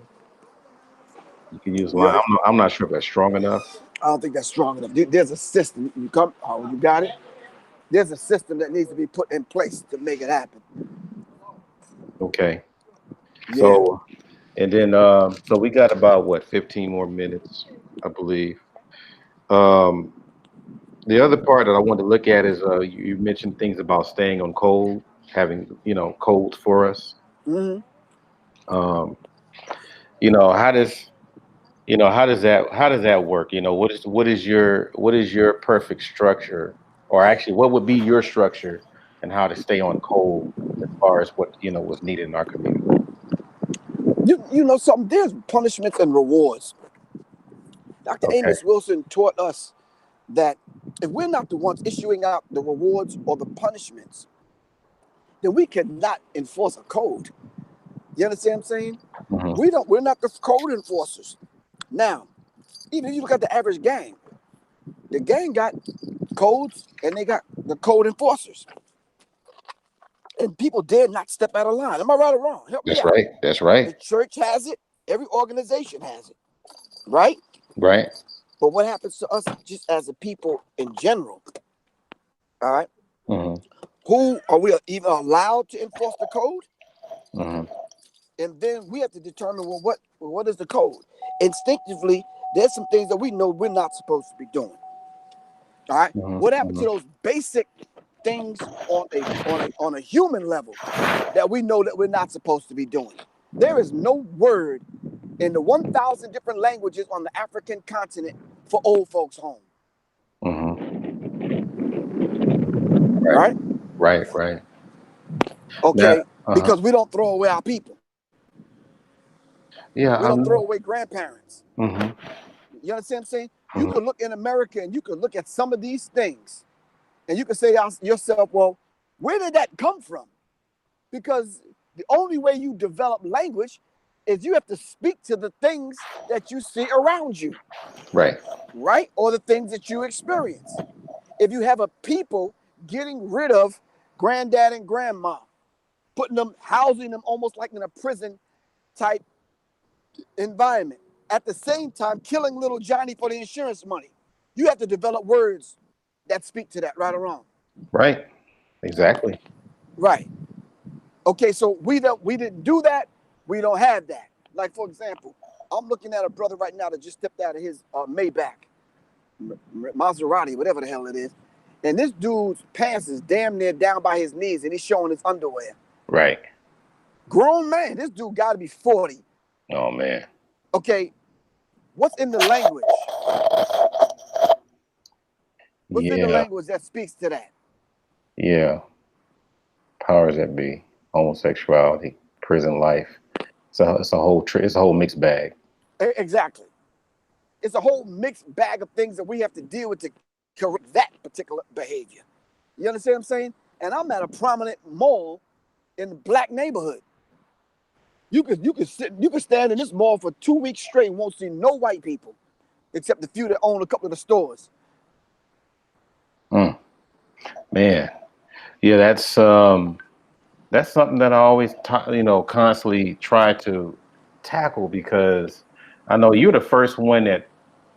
You can use lime. Yeah, I'm not sure if that's strong enough. I don't think that's strong enough. There's a system. You got it. There's a system that needs to be put in place to make it happen. Okay. Yeah. So, and then, so we got about what, 15 more minutes, I believe. Um, the other part that I want to look at is you mentioned things about staying on cold, having, colds for us. Hmm. Um, how does that work? What is your perfect structure, or actually what would be your structure and how to stay on cold as far as what was needed in our community? You know something? There's punishments and rewards. Dr. Okay. Amos Wilson taught us that if we're not the ones issuing out the rewards or the punishments, then we cannot enforce a code. You understand what I'm saying? Hmm. We're not the code enforcers. Now, even if you look at the average gang, the gang got codes and they got the code enforcers. And people dare not step out of line. Am I right or wrong? Help me That's out. right. That's The right. church has it, every organization has it, right? Right. But what happens to us just as a people in general? All right. Hmm. Who are we even allowed to enforce the code? Hmm. And then we have to determine, well, what is the code? Instinctively, there's some things that we know we're not supposed to be doing. All right. Hmm. What happened to Hmm. those basic things on a human level that we know that we're not supposed to be doing? There is no word in the 1,000 different languages on the African continent for old folks home. Hmm. All Right. right. Right. Right. Now, Okay. uh-huh. Because we don't throw away our people. Yeah, We don't throw away grandparents. Mm-hmm. You understand what I'm saying? You could look in America and you could look at some of these things and you could say to yourself, well, where did that come from? Because the only way you develop language is you have to speak to the things that you see around you, Right. right? Or the things that you experience. If you have a people getting rid of granddad and grandma, putting them, housing them almost like in a prison type environment, at the same time killing little Johnny for the insurance money, you have to develop words that speak to that, right or wrong. Right. Exactly. Right. Okay, so we didn't do that. We don't have that. Like, for example, I'm looking at a brother right now that just stepped out of his Maybach, Maserati, whatever the hell it is. And this dude's pants is damn near down by his knees and he's showing his underwear. Right. Grown man, this dude got to be 40. Oh man. Okay, what's in the language? What's in the Yeah. language that speaks to that? Yeah. Powers that be, homosexuality, prison life. So it's a whole it's a whole mixed bag. Exactly. It's a whole mixed bag of things that we have to deal with to correct that particular behavior. You understand what I'm saying? And I'm at a prominent mall in the black neighborhood. You could stand in this mall for 2 weeks straight and won't see no white people, except the few that own a couple of the stores. Man, yeah, that's something that I always constantly try to tackle, because I know you're the first one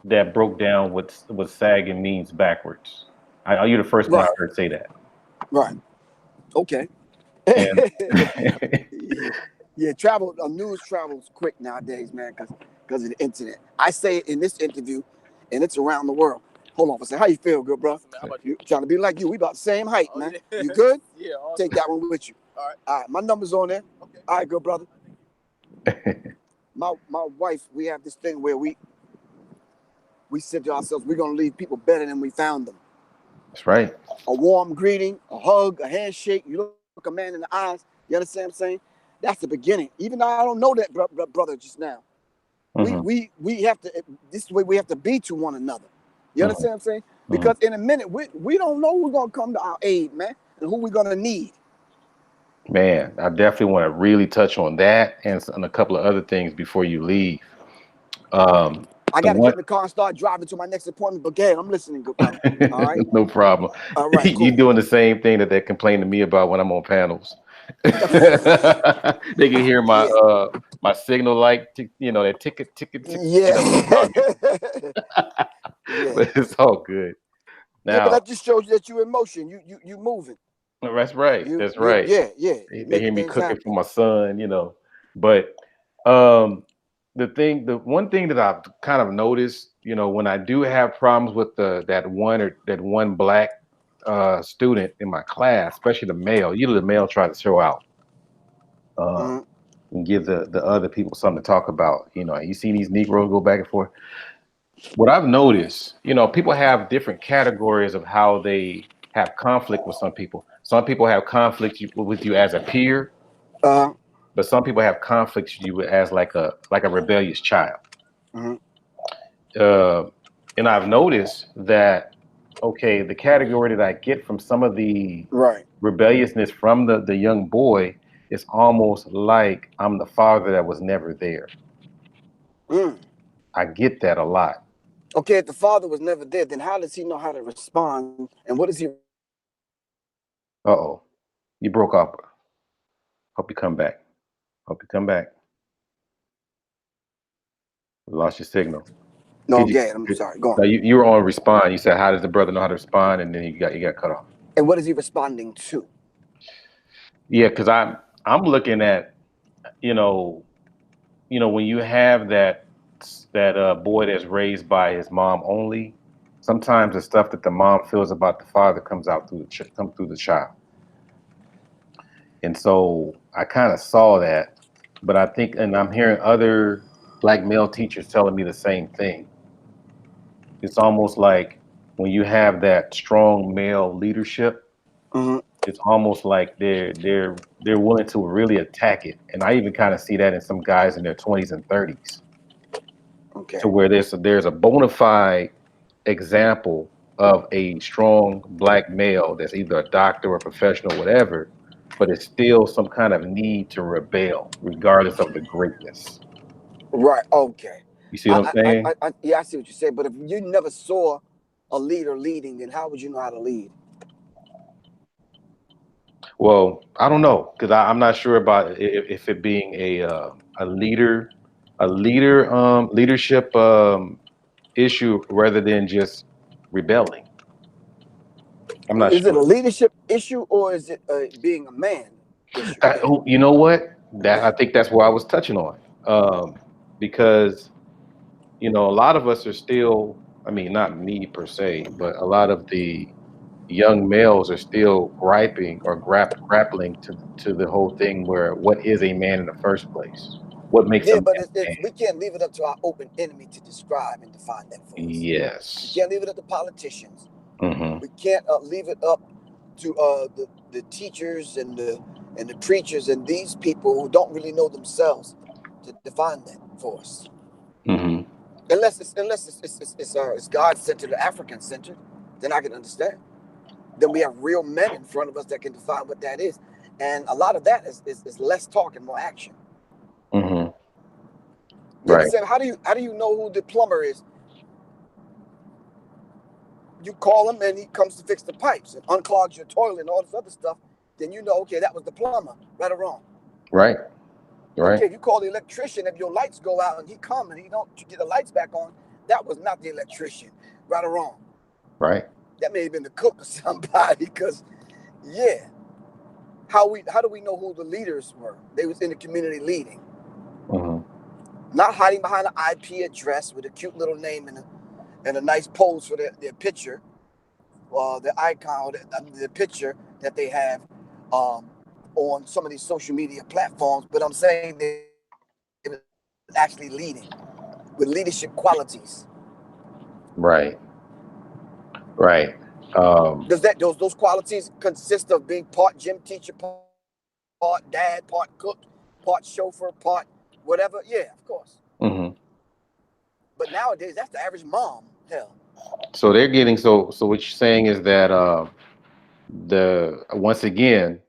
that broke down what sagging means backwards. You're the first one I Right. heard say that. Right. Okay. And Yeah, news travels quick nowadays, man, because of the internet. I say it in this interview, and it's around the world. Hold on for a second. How you feel, good bro? You trying to be like you? We about the same height, man. You good? Yeah. Awesome. Take that one with you. All right. All right. My number's on there. Okay. All right, good brother. My wife, we have this thing where we said to ourselves, we're gonna leave people better than we found them. That's right. A warm greeting, a hug, a handshake. You look a man in the eyes. You understand what I'm saying? That's the beginning. Even though I don't know that brother just now, we have to. This is the way we have to be to one another. You understand what I'm saying? Because in a minute, we don't know who's gonna come to our aid, man, and who we're gonna need. Man, I definitely want to really touch on that and a couple of other things before you leave. I got to get in the car and start driving to my next appointment. But again, I'm listening, good brother. All right. No problem. All right. Cool. You doing the same thing that they complain to me about when I'm on panels. They can hear my my signal light, that ticket. Yeah. Yeah. But it's all good. Now, yeah, but that just shows you that you're in motion. You moving. That's right. That's right. Yeah. They hear me cooking for my son, But the one thing that I've kind of noticed, when I do have problems with that one black student in my class, especially the male, usually the male tries to show out and give the other people something to talk about. You see these Negroes go back and forth. What I've noticed, people have different categories of how they have conflict with some people. Some people have conflict with you as a peer, but some people have conflicts with you as like a rebellious child. And I've noticed that, okay, the category that I get from some of the rebelliousness from the young boy is almost like I'm the father that was never there. I get that a lot. Okay, if the father was never there, then how does he know how to respond? And what is he? Uh-oh, you broke up. Hope you come back. We lost your signal. No, I'm sorry. Go on. No, you were on respond. You said, how does the brother know how to respond? And then you got cut off. And what is he responding to? Yeah, because I'm looking at, when you have that boy that's raised by his mom only, sometimes the stuff that the mom feels about the father comes through the child. And so I kind of saw that, but I think, and I'm hearing other black male teachers telling me the same thing. It's almost like when you have that strong male leadership, it's almost like they're willing to really attack it. And I even kind of see that in some guys in their 20s and 30s, Okay. to where there's a bona fide example of a strong black male that's either a doctor or professional, whatever, but it's still some kind of need to rebel, regardless of the greatness. Right. Okay. You see what I'm saying? Yeah, I see what you say. But if you never saw a leader leading, then how would you know how to lead? Well, I don't know because I'm not sure about if it being a leader, leadership issue rather than just rebelling. I'm not Is it a sure. leadership issue or is it being a man issue? You know what? That I think that's what I was touching on, because a lot of us are still. I mean, not me per se, but a lot of the young males are still griping or grappling to the whole thing where what is a man in the first place? What makes a Yeah, man but a man? we can't leave it up to our open enemy to describe and define that for us. We Yes. can't leave it up to politicians. Hmm. We can't leave it up to the teachers and the preachers and these people who don't really know themselves to define that for us. Hmm. Unless it's God centered or African centered, then I can understand. Then we have real men in front of us that can define what that is, and a lot of that is less talk and more action. Hmm. You Right. understand? How do you know who the plumber is? You call him and he comes to fix the pipes and unclogs your toilet and all this other stuff. Then you know, okay, that was the plumber, right or wrong. Right. Right. Okay, if you call the electrician, if your lights go out and he come and he don't get the lights back on, that was not the electrician, right or wrong. Right. That may have been the cook or somebody, because yeah, how do we know who the leaders were? They was in the community leading, Hmm. not hiding behind an IP address with a cute little name and a nice pose for their picture, the icon, the picture that they have um, on some of these social media platforms. But I'm saying they were actually leading with leadership qualities. Right. Right. Um, Does that those qualities consist of being part gym teacher, part dad, part cook, part chauffeur, part whatever? Yeah, of course. mhm. But nowadays, that's the average mom. Hell, So they're getting so what you're saying is that the once again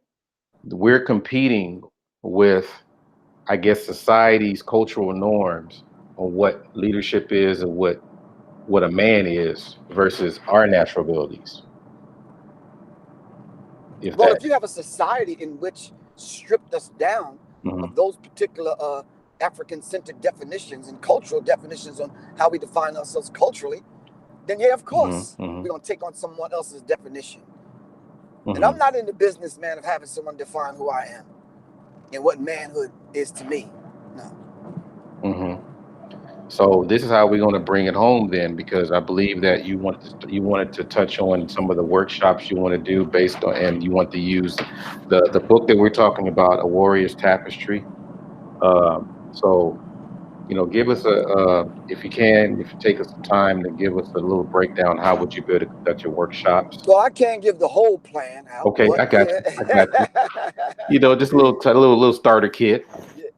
we're competing with, I guess, society's cultural norms on what leadership is and what a man is versus our natural abilities. If well, that. if you have a society in which stripped us down Mhm. of those particular African-centered definitions and cultural definitions on how we define ourselves culturally, then yeah, of Mhm. course, we're Mhm. gonna take on someone else's definition. And I'm Mhm. not in the business, man, of having someone define who I am and what manhood is to me. No. Mhm. So this is how we're going to bring it home then, because I believe that you wanted to touch on some of the workshops you want to do based on, and you want to use the book that we're talking about, A Warrior's Tapestry. So give us if you can, if you take us some time to give us a little breakdown, how would you be able to conduct your workshops? Well, I can't give the whole plan out, Okay, but I got yeah. you. I got you. Just a little starter kit.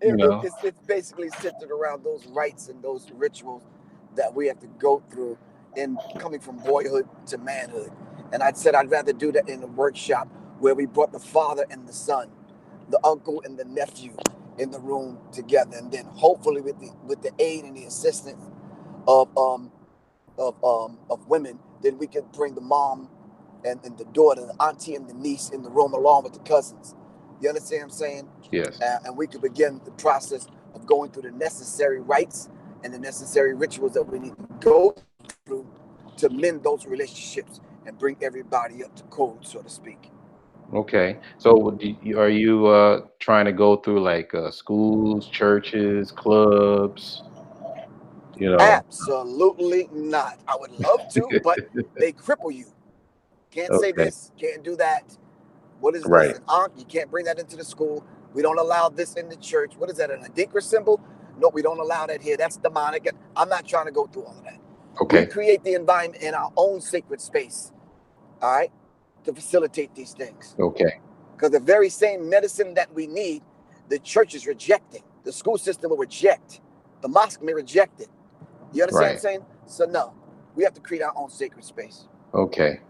You know. It's basically centered around those rites and those rituals that we have to go through in coming from boyhood to manhood. And I said I'd rather do that in a workshop where we brought the father and the son, the uncle and the nephew in the room together, and then hopefully with the aid and the assistance of of women, then we could bring the mom and the daughter, the auntie and the niece in the room along with the cousins. You understand what I'm saying? Yes. And we could begin the process of going through the necessary rites and the necessary rituals that we need to go through to mend those relationships and bring everybody up to code, so to speak. Okay. So are you trying to go through like schools, churches, clubs, you know? Absolutely not. I would love to, but they cripple you. Can't say Okay. this, can't do that. What is this? Right. An ankh? You can't bring that into the school. We don't allow this in the church. What is that? An adinkra symbol? No, we don't allow that here. That's demonic. I'm not trying to go through all of that. We Okay. create the environment in our own sacred space. All right. to facilitate these things. Okay. Because the very same medicine that we need, the church is rejecting. The school system will reject. The mosque may reject it. You understand what I'm saying? So no, we have to create our own sacred space. Okay.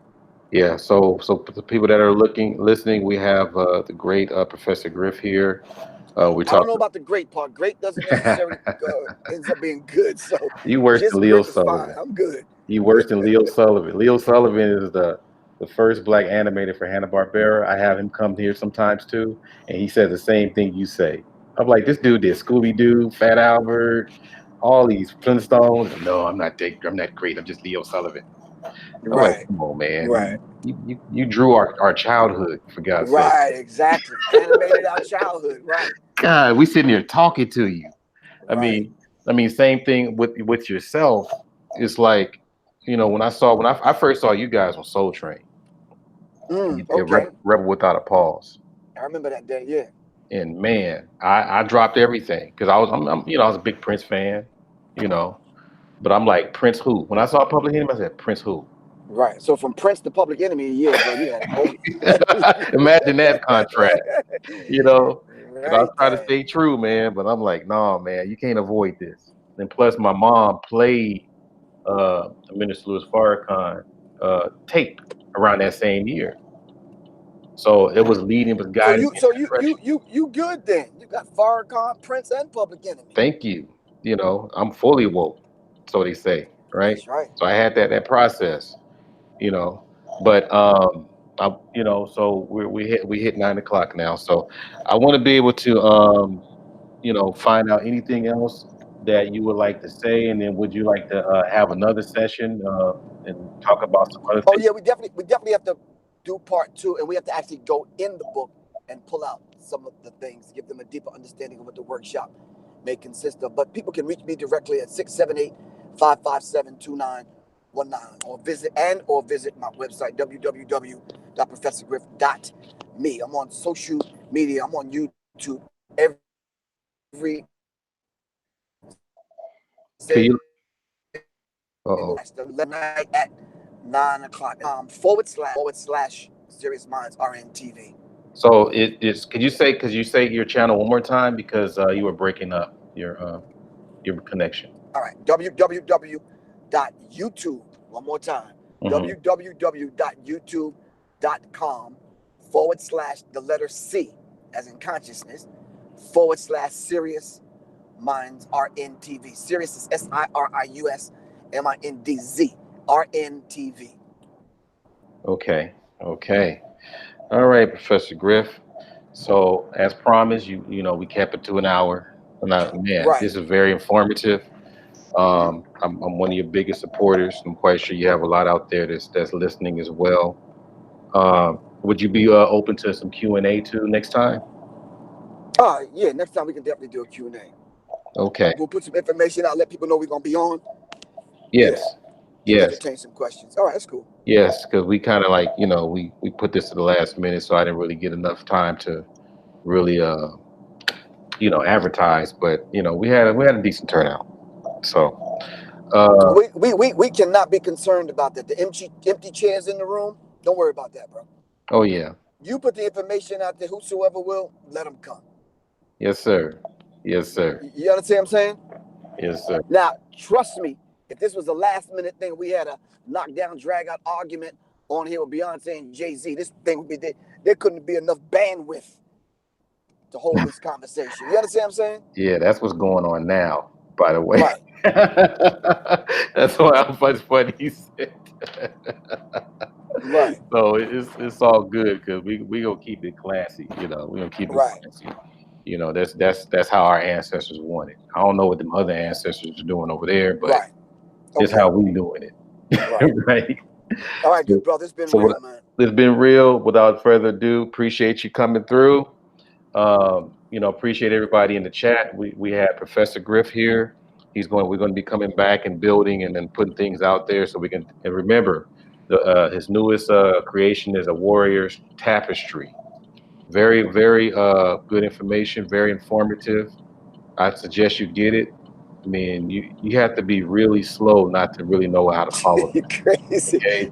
Yeah. So for the people that are listening, we have the great Professor Griff here. We I don't talked. know about the great part. Great doesn't necessarily ends up being good. So You worse just than Leo Griff is fine. Sullivan. I'm good. You worse than Leo Sullivan. Leo Sullivan is the first black animator for Hanna-Barbera. I have him come here sometimes too, and he says the same thing you say. I'm like, this dude did Scooby-Doo, Fat Albert, all these Flintstones. No, I'm not great. I'm just Leo Sullivan. I'm like, Right. come on, man. Right. You drew our childhood, for God's sake. Right. Exactly. Animated our childhood. Right. God, we sitting here talking to you. I Right. mean, same thing with yourself. It's like, you know, when I first saw you guys on Soul Train, Okay. Rebel Without a Pause. I remember that day. Yeah. And man, I dropped everything because I'm you know, I was a big Prince fan, you know, but I'm like, Prince who? When I saw Public Enemy, I said, Prince who? Right. So from Prince to Public Enemy, yeah, bro, you had Imagine that contrast, you know. Because I was right trying to there. stay true, man, but I'm like, no, man, you can't avoid this. And plus, my mom played Minister Louis Farrakhan tape around that same year, so it was leading, was guiding. So you good then? You got Farrakhan, Prince, and Public Enemy. Thank you. You know, I'm fully woke, so they say, right? That's right. So I had that process, you know, but you know, so we hit 9 o'clock now, so I want to be able to you know, find out anything else that you would like to say, and then would you like to have another session and talk about some other Oh things? yeah, we definitely have to do part 2, and we have to actually go in the book and pull out some of the things, give them a deeper understanding of what the workshop may consist of. But people can reach me directly at 678-557-2919 or visit my website www.professorgriff.me. I'm on social media. I'm on YouTube every Can you? night at 9 o'clock. // Serious Minds RNTV. So it's. Could you say? Because you say your channel one more time because you were breaking up your connection. All right. www.youtube. One more time. www.youtube.com/the letter C as in consciousness / Serious Minds RNTV. Serious is SIRIUS MINDZ RNTV. Okay. All right, Professor Griff. So as promised, you know, we kept it to an hour. Man, Right. this is very informative. I'm one of your biggest supporters. I'm quite sure you have a lot out there that's listening as well. Would you be open to some Q&A too next time? Yeah, next time we can definitely do a Q&A. Okay. We'll put some information out, let people know we're going to be on. Yes. Yes. Entertain some questions. All right, that's cool. Yes, because we kind of like, you know, we put this to the last minute, so I didn't really get enough time to really you know, advertise, but you know, we had a decent turnout. So we cannot be concerned about that. The empty chairs in the room, don't worry about that, bro. Oh yeah. You put the information out there, whosoever will, let them come. Yes, sir. Yes, sir. You understand what I'm saying? Yes, sir. Now, trust me, if this was a last minute thing, we had a knockdown, drag out argument on here with Beyonce and Jay-Z, this thing would be there couldn't be enough bandwidth to hold this conversation. You understand what I'm saying? Yeah, that's what's going on now, by the way. Right. That's why I'm funny you said. Right. So it's all good because we gonna keep it classy, you know. We gonna keep it classy. You know, that's how our ancestors wanted. I don't know what them other ancestors are doing over there, but it's how we doing it. Right. All right, good brother. It's been real, man. It's been real. Without further ado, appreciate you coming through. You know, appreciate everybody in the chat. We had Professor Griff here. We're going to be coming back and building and then putting things out there so we can. And remember, his newest creation is a Warrior's Tapestry. Very, very good information. Very informative. I suggest you get it. I mean, you have to be really slow not to really know how to follow. You're crazy. Okay?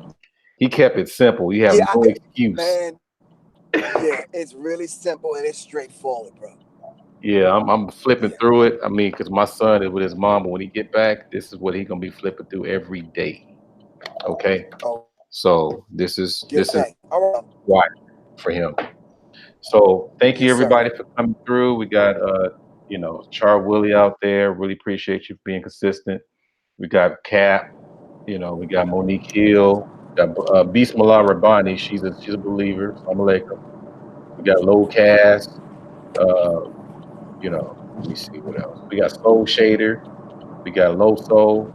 He kept it simple. You have Yeah, no excuse. man. Yeah, it's really simple and it's straightforward, bro. Yeah, I'm flipping Yeah. through it. I mean, because my son is with his mom, but when he get back, this is what he gonna be flipping through every day. Okay, Oh, so this is good thing. All right. why for him. So thank you Yes, sir. everybody for coming through. We got Char Willie out there. Really appreciate you being consistent. We got Cap. We got Monique Hill. Got Bismillah Rabbani. She's a believer. Assalamu alaikum. We got Low Cast. Let me see what else. We got Soul Shader. We got Low Soul.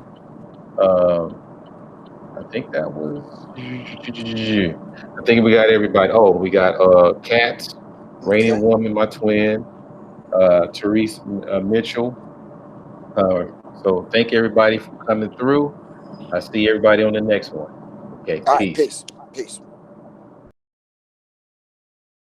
I think that was. I think we got everybody. Oh, we got Kat, Raining Okay. Woman, my twin, Therese Mitchell. So thank everybody for coming through. I see everybody on the next one. Okay, All right. peace. Peace. Peace.